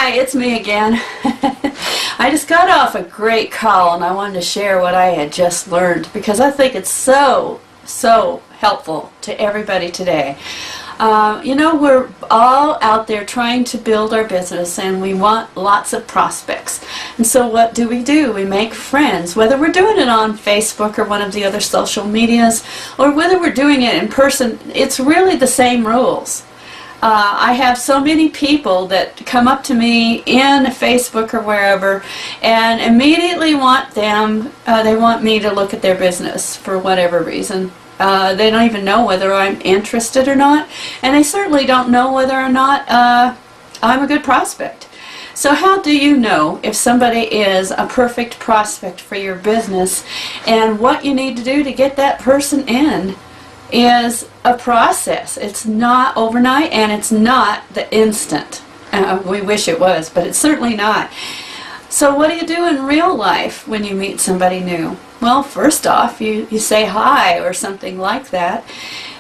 Hi, it's me again. I just got off a great call and I wanted to share what I had just learned because I think it's so helpful to everybody today. We're all out there trying to build our business and we want lots of prospects. And so what do? We make friends, whether we're doing it on Facebook or one of the other social medias, or whether we're doing it in person. It's really the same rules. I have so many people that come up to me in Facebook or wherever and immediately they want me to look at their business for whatever reason. They don't even know whether I'm interested or not, and they certainly don't know whether or not I'm a good prospect. So how do you know if somebody is a perfect prospect for your business? And what you need to do to get that person in is a process. It's not overnight and it's not the instant. We wish it was, but it's certainly not. So what do you do in real life when you meet somebody new? Well, first off, you say hi or something like that.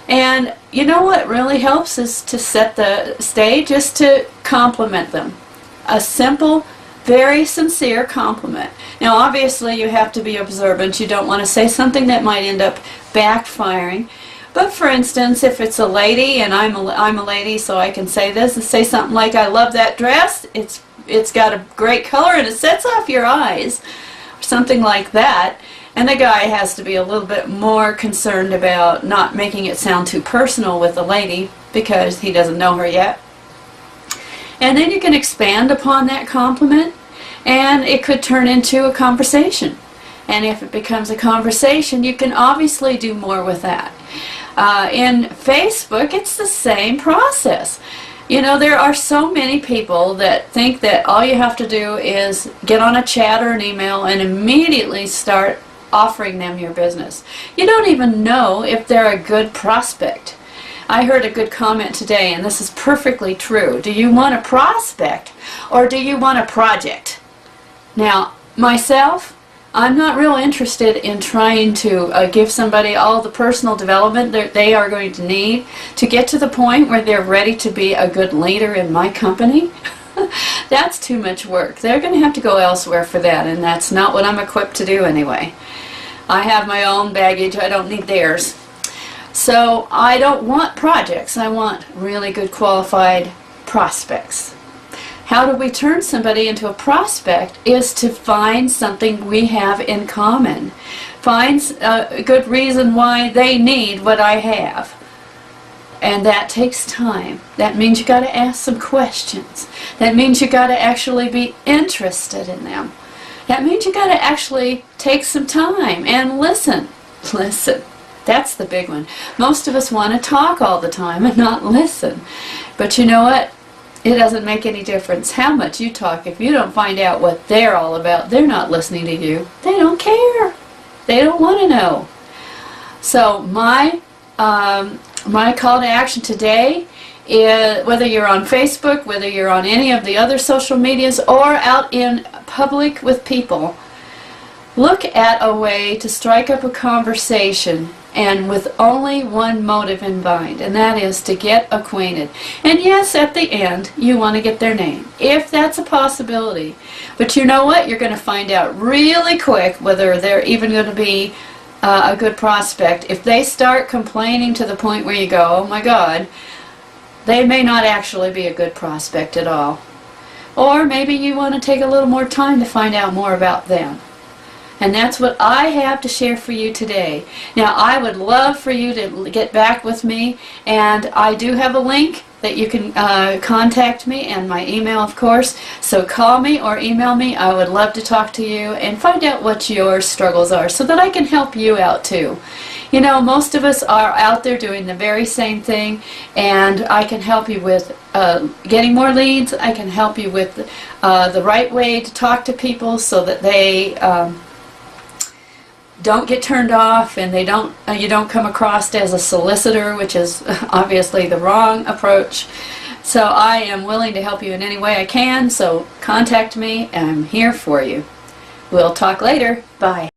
And you know what really helps is to set the stage, is to compliment them. A simple, very sincere compliment. Now obviously you have to be observant. You don't want to say something that might end up backfiring. But for instance, if it's a lady, and I'm a lady, so I can say this, and say something like, "I love that dress. It's got a great color and it sets off your eyes," or something like that. And the guy has to be a little bit more concerned about not making it sound too personal with the lady because he doesn't know her yet. And then you can expand upon that compliment, and it could turn into a conversation. And if it becomes a conversation, you can obviously do more with that. In Facebook, it's the same process. You know, there are so many people that think that all you have to do is get on a chat or an email and immediately start offering them your business. You don't even know if they're a good prospect. I heard a good comment today, and this is perfectly true. Do you want a prospect or do you want a project? Now, myself, I'm not real interested in trying to give somebody all the personal development that they are going to need to get to the point where they're ready to be a good leader in my company. That's too much work. They're going to have to go elsewhere for that, and that's not what I'm equipped to do anyway. I have my own baggage. I don't need theirs. So I don't want projects. I want really good qualified prospects. How do we turn somebody into a prospect is to find something we have in common. Find a good reason why they need what I have. And that takes time. That means you got to ask some questions. That means you got to actually be interested in them. That means you got to actually take some time and listen. Listen. That's the big one. Most of us want to talk all the time and not listen. But you know what? It doesn't make any difference how much you talk. If you don't find out what they're all about, they're not listening to you. They don't care. They don't want to know. So my call to action today is, whether you're on Facebook, whether you're on any of the other social medias, or out in public with people, look at a way to strike up a conversation, and with only one motive in mind, and that is to get acquainted. And yes, at the end, you want to get their name, if that's a possibility. But you know what? You're going to find out really quick whether they're even going to be a good prospect. If they start complaining to the point where you go, "Oh my God," they may not actually be a good prospect at all. Or maybe you want to take a little more time to find out more about them. And that's what I have to share for you today. Now, I would love for you to get back with me, and I do have a link that you can contact me, and my email, of course. So call me or email me. I would love to talk to you and find out what your struggles are so that I can help you out too. You know, most of us are out there doing the very same thing, and I can help you with getting more leads. I can help you with the right way to talk to people so that they don't get turned off, and you don't come across as a solicitor, which is obviously the wrong approach. So I am willing to help you in any way I can, so contact me, and I'm here for you. We'll talk later. Bye.